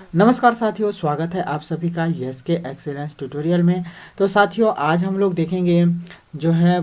नमस्कार साथियों, स्वागत है आप सभी का यस के एक्सेलेंस ट्यूटोरियल में। तो साथियों, आज हम लोग देखेंगे जो है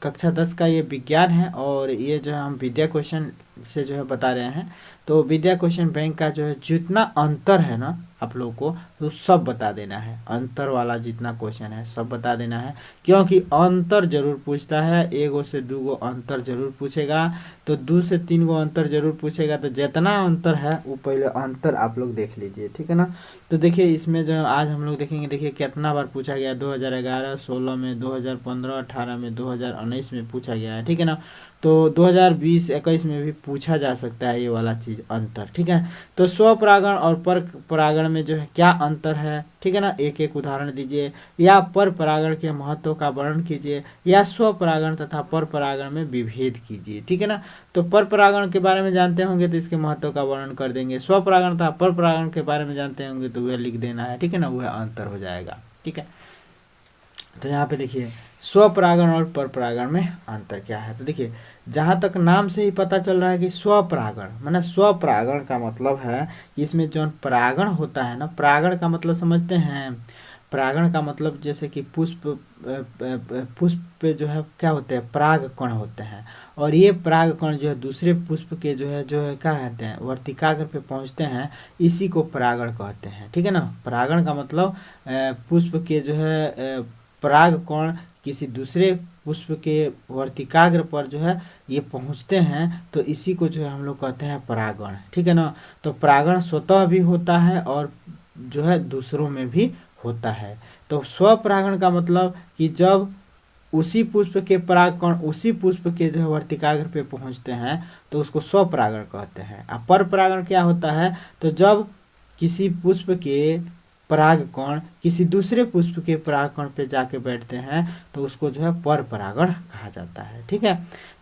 कक्षा 10 का ये विज्ञान है और ये जो है हम विद्या क्वेश्चन से जो है बता रहे हैं। तो विद्या क्वेश्चन बैंक का जो है जितना अंतर है ना आप लोगों को तो सब बता देना है। अंतर वाला जितना क्वेश्चन है सब बता देना है, क्योंकि अंतर जरूर पूछता है। एगो से दूगो अंतर जरूर पूछेगा, तो 2 से 3 गो अंतर जरूर पूछेगा। तो जितना अंतर है वो पहले अंतर आप लोग देख लीजिए, ठीक है ना। तो देखिए इसमें जो आज हम लोग देखेंगे, देखिए कितना बार पूछा गया। 2011, 16 में, 2015, 18 में, 2019 में पूछा गया है, ठीक है ना। तो 2020, 21 में भी पूछा जा सकता है ये वाला चीज़ अंतर, ठीक है। तो स्वपरागण और पर परागण में जो है क्या अंतर है, ठीक है ना। एक एक उदाहरण दीजिए, या पर परागण के महत्व का वर्णन कीजिए, या स्वपरागण तथा पर परागण में विभेद कीजिए, ठीक है ना। तो पर परागण के बारे में जानते होंगे तो इसके महत्व का वर्णन कर देंगे। स्वपरागण तथा पर परागण के बारे में जानते होंगे तो वह लिख देना है, ठीक है ना। वह अंतर हो जाएगा, ठीक है। तो यहाँ पे देखिए स्वपरागण और पर परागण में अंतर क्या है। तो देखिए जहाँ तक नाम से ही पता चल रहा है कि स्वपरागण माने स्वपरागण का मतलब है कि इसमें जो परागण होता है ना, परागण का मतलब समझते हैं। परागण का मतलब जैसे कि पुष्प पे जो है क्या होते हैं, पराग कण होते हैं। और ये पराग कण जो है दूसरे पुष्प के जो है क्या कहते हैं, वर्तिकाग्र पे पहुंचते हैं। इसी को परागण कहते हैं, ठीक है ना। परागण का मतलब पुष्प के जो है पराग कण किसी दूसरे पुष्प के वर्तिकाग्र पर जो है ये पहुंचते हैं, तो इसी को जो है हम लोग कहते हैं परागण, ठीक है ना। तो परागण स्वतः भी होता है और जो है दूसरों में भी होता है। तो स्वपरागण का मतलब कि जब उसी पुष्प के परागकण उसी पुष्प के जो है वर्तिकाग्र पे पहुंचते हैं तो उसको स्वपरागण कहते हैं। अब पर परागण क्या होता है, तो जब किसी पुष्प के परागकण किसी दूसरे पुष्प के परागकण पे जाके बैठते हैं तो उसको जो है पर परागण कहा जाता है, ठीक है।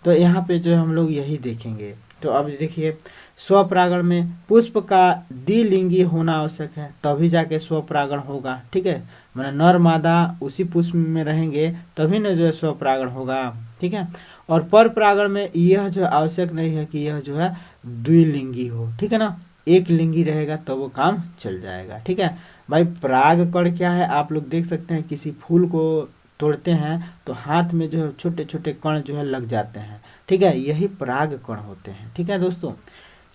तो यहाँ पे जो है हम लोग यही देखेंगे। तो अब देखिए स्वपरागण में पुष्प का द्विलिंगी होना आवश्यक है, तभी जाके स्वपरागण होगा, ठीक है। माने नर मादा उसी पुष्प में रहेंगे तभी न जो है स्वपरागण होगा, ठीक है। और पर परागण में यह जो आवश्यक नहीं है कि यह जो है द्विलिंगी हो, ठीक है ना। एक लिंगी रहेगा तो वो काम चल जाएगा, ठीक है भाई। परागकण क्या है आप लोग देख सकते हैं, किसी फूल को तोड़ते हैं तो हाथ में जो है छोटे छोटे कण जो है लग जाते हैं, ठीक है। यही पराग कण होते हैं, ठीक है दोस्तों।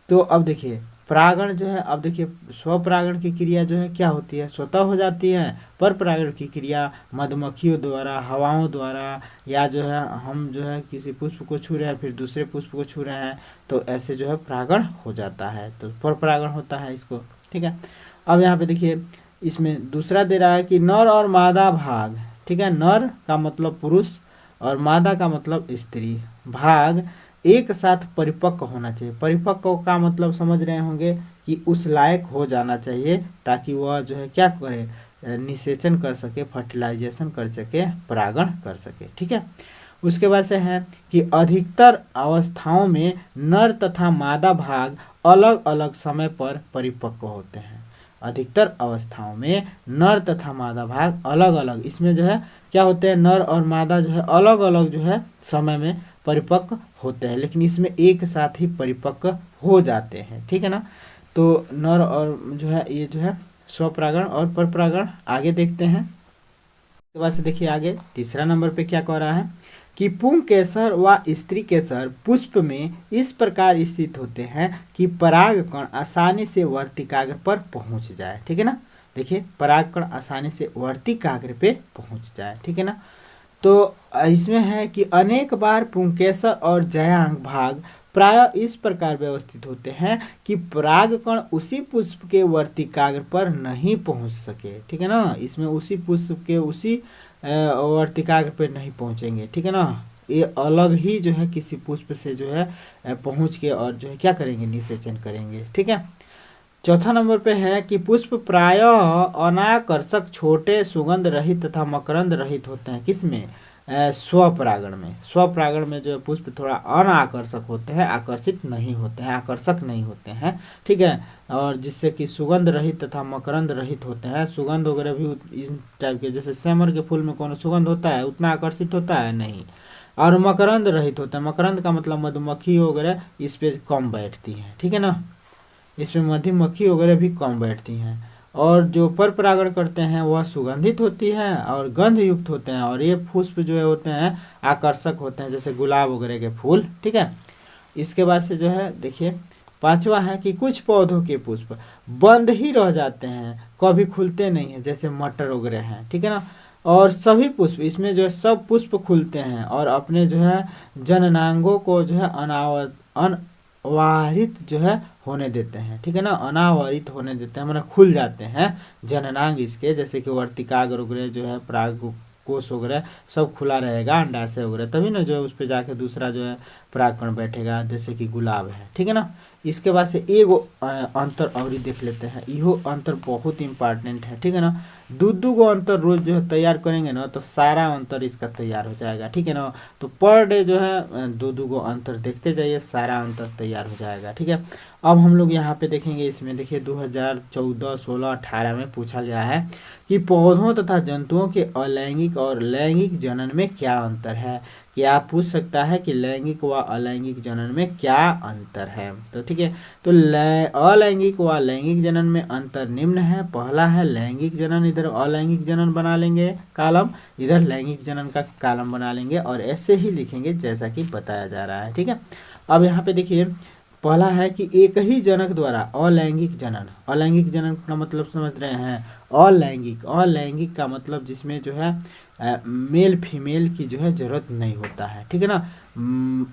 तो अब देखिए परागण जो है, अब देखिए स्वपरागण की क्रिया जो है क्या होती है, स्वतः हो जाती है। पर परागण की क्रिया मधुमक्खियों द्वारा, हवाओं द्वारा, या जो है हम जो है किसी पुष्प को छू रहे हैं फिर दूसरे पुष्प को छू रहे हैं तो ऐसे जो है परागण हो जाता है। तो पर परागण होता है इसको, ठीक है। अब यहाँ पे देखिए इसमें दूसरा दे रहा है कि नर और मादा भाग, ठीक है। नर का मतलब पुरुष और मादा का मतलब स्त्री। भाग एक साथ परिपक्व होना चाहिए। परिपक्व का मतलब समझ रहे होंगे कि उस लायक हो जाना चाहिए ताकि वह जो है क्या करे, निषेचन कर सके, फर्टिलाइजेशन कर सके, परागण कर सके, ठीक है। उसके बाद से है कि अधिकतर अवस्थाओं में नर तथा मादा भाग अलग अलग समय पर परिपक्व होते हैं। अधिकतर अवस्थाओं में नर तथा मादा भाग अलग अलग, इसमें जो है क्या होते हैं, नर और मादा जो है अलग अलग जो है समय में परिपक्व होते हैं, लेकिन इसमें एक साथ ही परिपक्व हो जाते हैं, ठीक है ना। तो नर और जो है ये जो है स्वपरागण और परपरागण आगे देखते हैं। उसके बाद से देखिए आगे तीसरा नंबर पे क्या कह रहा है कि पुंकेसर व स्त्री केसर पुष्प में इस प्रकार स्थित होते हैं कि परागकण आसानी से वर्तिकाग्र पर पहुंच जाए, ठीक है ना। देखिए परागकण आसानी से वर्तिकाग्र पे पहुंच जाए, ठीक है ना। तो इसमें है कि अनेक बार पुंकेसर और जयांग भाग प्राय इस प्रकार व्यवस्थित होते हैं कि परागकण उसी पुष्प के वर्तिकाग्र पर नहीं पहुंच सके, ठीक है ना। इसमें उसी पुष्प के उसी वर्तिकाग्र पर नहीं पहुंचेंगे, ठीक है ना। ये अलग ही जो है किसी पुष्प से जो है पहुंच के और जो है क्या करेंगे, निषेचन करेंगे, ठीक है। चौथा नंबर पे है कि पुष्प प्रायः अनाकर्षक, छोटे, सुगंध रहित तथा मकरंद रहित होते हैं। किसमें, स्वपरागण में। स्वपरागण में जो है पुष्प थोड़ा अनाकर्षक होते हैं, आकर्षित नहीं होते हैं, आकर्षक नहीं होते हैं, ठीक है। और जिससे कि सुगंध रहित तथा मकरंद रहित होते हैं। सुगंध वगैरह भी इस टाइप के, जैसे सेमर के फूल में कौन सुगंध होता है, उतना आकर्षित होता है नहीं। और मकरंद रहित होता है। मकरंद का मतलब मधुमक्खी वगैरह इस पे कम बैठती हैं, ठीक है ना। इसमें मधुमक्खी वगैरह भी कम बैठती हैं। और जो पर परागण करते हैं वह सुगंधित होती है और गंध युक्त होते हैं, और ये पुष्प जो है होते हैं आकर्षक होते हैं, जैसे गुलाब वगैरह के फूल। ठीक है, इसके बाद से जो है देखिए पांचवा है कि कुछ पौधों के पुष्प बंद ही रह जाते हैं, कभी खुलते नहीं हैं, जैसे मटर वगैरह हैं। ठीक है ना, और सभी पुष्प इसमें जो है सब पुष्प खुलते हैं और अपने जो है जननांगों को जो है अनावरित जो है होने देते हैं। ठीक है ना, अनावरित होने देते हैं, मतलब खुल जाते हैं जननांग इसके, जैसे कि वर्तिकाग्र वगैरह जो है पराग कोष वगैरह सब खुला रहेगा अंडाशय वगैरह, तभी ना जो है उस पर जाके दूसरा जो है परागकण बैठेगा, जैसे कि गुलाब है। ठीक है ना, इसके बाद से एगो अंतर और देख लेते हैं, इहो अंतर बहुत इंपॉर्टेंट है। ठीक है ना, दो गो अंतर रोज जो है तैयार करेंगे ना तो सारा अंतर इसका तैयार हो जाएगा। ठीक है ना, तो पर डे जो है दो गो अंतर देखते जाइए, सारा अंतर तैयार हो जाएगा। ठीक है, अब हम लोग यहाँ पे देखेंगे, इसमें देखिए 2014, 16, 18 में पूछा गया है कि पौधों तथा जंतुओं के अलैंगिक और लैंगिक जनन में क्या अंतर है। कि आप पूछ सकता है कि लैंगिक व अलैंगिक जनन में क्या अंतर है। तो ठीक है, तो अलैंगिक व लैंगिक जनन में अंतर निम्न है। पहला है लैंगिक जनन, इधर अलैंगिक जनन बना लेंगे कॉलम, इधर लैंगिक जनन का कॉलम बना लेंगे और ऐसे ही लिखेंगे जैसा कि बताया जा रहा है। ठीक है, अब यहाँ पे देखिए पहला है कि एक ही जनक द्वारा अलैंगिक जनन। अलैंगिक जनन का मतलब समझ रहे हैं, अलैंगिक, अलैंगिक का मतलब जिसमें जो है मेल फीमेल की जो है जरूरत नहीं होता है। ठीक है ना,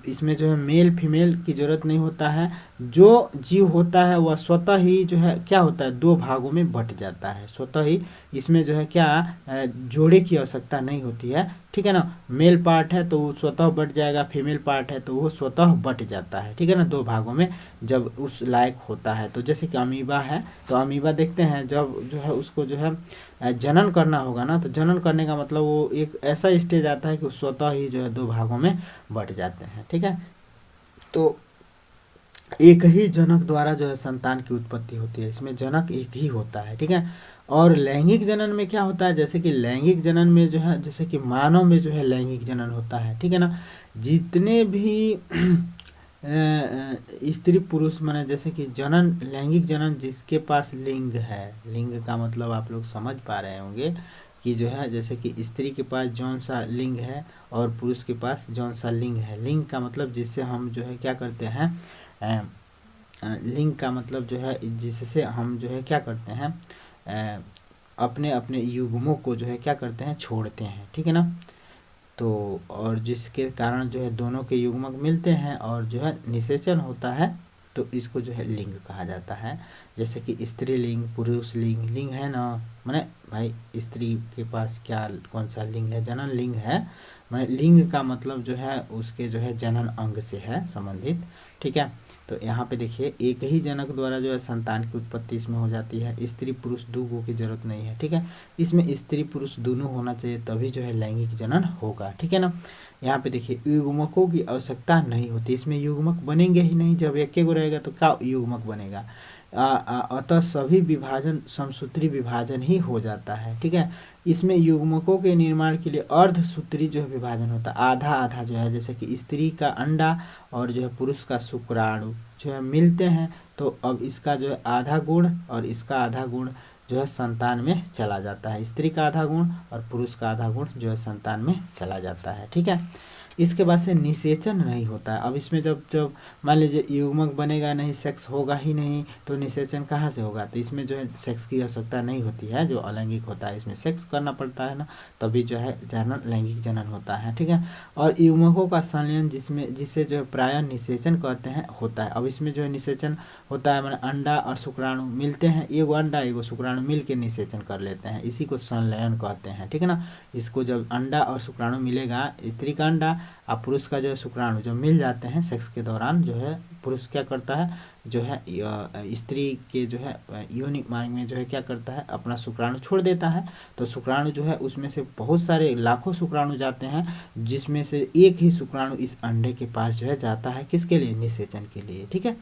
इसमें जो है मेल फीमेल की जरूरत नहीं होता है। जो जीव होता है वह स्वतः ही जो है क्या होता है, दो भागों में बट जाता है स्वतः ही। इसमें जो है क्या जोड़े की आवश्यकता नहीं होती है। ठीक है ना, मेल पार्ट है तो वो स्वतः बट जाएगा, फीमेल पार्ट है तो वो स्वतः बट जाता है। ठीक है ना, दो भागों में जब उस लायक होता है। तो जैसे कि अमीबा है, तो अमीबा देखते हैं जब जो है उसको जो है जनन करना होगा ना, तो जनन करने का मतलब वो एक ऐसा स्टेज आता है कि स्वतः ही जो है दो भागों में बट जाते हैं। ठीक है, तो एक ही जनक द्वारा जो है संतान की उत्पत्ति होती है, इसमें जनक एक ही होता है। ठीक है, और लैंगिक जनन में क्या होता है, जैसे कि लैंगिक जनन में जो है जैसे कि मानव में जो है लैंगिक जनन होता है। ठीक है ना, जितने भी स्त्री पुरुष माने जैसे कि जनन, लैंगिक जनन जिसके पास लिंग है, लिंग का मतलब आप लोग समझ पा रहे होंगे कि जो है जैसे कि स्त्री के पास जौन सा लिंग है और पुरुष के पास जौन सा लिंग है। लिंग का मतलब जिससे हम जो है क्या करते हैं, लिंग का मतलब जो है जिससे हम जो है क्या करते हैं, अपने अपने युग्मों को जो है क्या करते हैं, छोड़ते हैं। ठीक है ना, तो और जिसके कारण जो है दोनों के युग्मक मिलते हैं और जो है निषेचन होता है, तो इसको जो है लिंग कहा जाता है। जैसे कि स्त्रीलिंग, पुरुष लिंग, लिंग है ना, माने भाई स्त्री के पास क्या कौन सा लिंग है, जनन लिंग है। माने लिंग का मतलब जो है उसके जो है जनन अंग से है संबंधित। ठीक है, तो यहाँ पे देखिए एक ही जनक द्वारा जो है संतान की उत्पत्ति इसमें हो जाती है। स्त्री पुरुष दो की जरूरत नहीं है। ठीक है, इसमें स्त्री पुरुष दोनों होना चाहिए तभी जो है लैंगिक जनन होगा। ठीक है ना, यहाँ पे देखिए युग्मकों की आवश्यकता नहीं होती, इसमें युग्मक बनेंगे ही नहीं, जब एक गो रहेगा तो क्या युग्मक बनेगा। अतः सभी विभाजन समसूत्री विभाजन ही हो जाता है। ठीक है, इसमें युग्मकों के निर्माण के लिए अर्धसूत्री जो है विभाजन होता है, आधा आधा जो है, जैसे कि स्त्री का अंडा और जो है पुरुष का शुक्राणु जो है मिलते हैं, तो अब इसका जो है आधा गुण और इसका आधा गुण जो है संतान में चला जाता है। स्त्री का आधा गुण और पुरुष का आधा गुण जो है संतान में चला जाता है। ठीक है, इसके बाद से निषेचन नहीं होता है। अब इसमें जब जब मान लीजिए युग्मक बनेगा नहीं, सेक्स होगा ही नहीं, तो निषेचन कहाँ से होगा। तो इसमें जो है सेक्स की आवश्यकता नहीं होती है, जो अलैंगिक होता है इसमें सेक्स करना पड़ता है ना, तभी जो है जनन लैंगिक जनन होता है। ठीक है, और युग्मकों का संलयन जिसे जो है प्रायः निषेचन कहते हैं होता है। अब इसमें जो है निषेचन होता है, मैंने अंडा और शुक्राणु मिलते हैं, एगो अंडा एगो शुक्राणु मिल के निषेचन कर लेते हैं, इसी को संलयन कहते हैं। ठीक है ना, इसको जब अंडा और शुक्राणु मिलेगा, स्त्री का अंडा और पुरुष का जो है शुक्राणु जब मिल जाते हैं सेक्स के दौरान, जो है पुरुष क्या करता है, जो है स्त्री के जो है योनि मार्ग में जो है क्या करता है, अपना शुक्राणु छोड़ देता है। तो शुक्राणु जो है उसमें से बहुत सारे लाखों शुक्राणु जाते हैं, जिसमें से एक ही शुक्राणु इस अंडे के पास जो है जाता है, किसके लिए, निषेचन के लिए। ठीक है,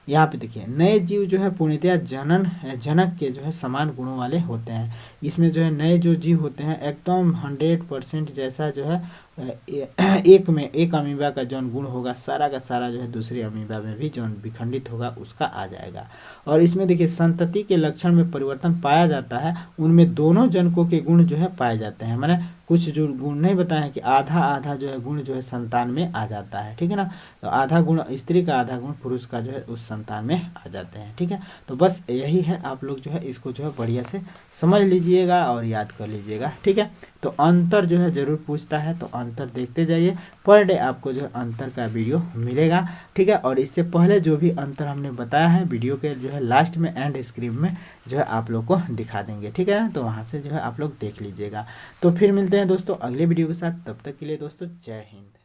यहाँ पे देखिए नए जीव जो है पूर्णतया जनक के जो है समान गुणों वाले होते हैं। इसमें जो है नए जो जीव होते हैं एकदम 100% जैसा जो है एक अमीबा का जौन गुण होगा सारा का सारा जो है दूसरे अमीबा में भी जौन विखंडित होगा उसका आ जाएगा। और इसमें देखिए संतति के लक्षण में परिवर्तन पाया जाता है, उनमें दोनों जनकों के गुण जो है पाए जाते हैं। मैंने कुछ जो गुण नहीं बताए हैं कि आधा आधा जो है गुण जो है संतान में आ जाता है, ठीक है ना। तो आधा गुण स्त्री का, आधा गुण पुरुष का जो है उस संतान में आ जाते हैं, ठीक है। तो बस यही है, आप लोग जो है इसको जो है बढ़िया से समझ लीजिएगा और याद कर लीजिएगा, ठीक है। तो अंतर जो है जरूर पूछता है, तो अंतर देखते जाइए, पर डे आपको जो है अंतर का वीडियो मिलेगा, ठीक है। और इससे पहले जो भी अंतर हमने बताया है वीडियो के जो है लास्ट में एंड स्क्रीन में जो है आप लोग को दिखा देंगे, ठीक है। तो वहाँ से जो है आप लोग देख लीजिएगा। तो फिर मिलते हैं दोस्तों अगले वीडियो के साथ, तब तक के लिए दोस्तों जय हिंद।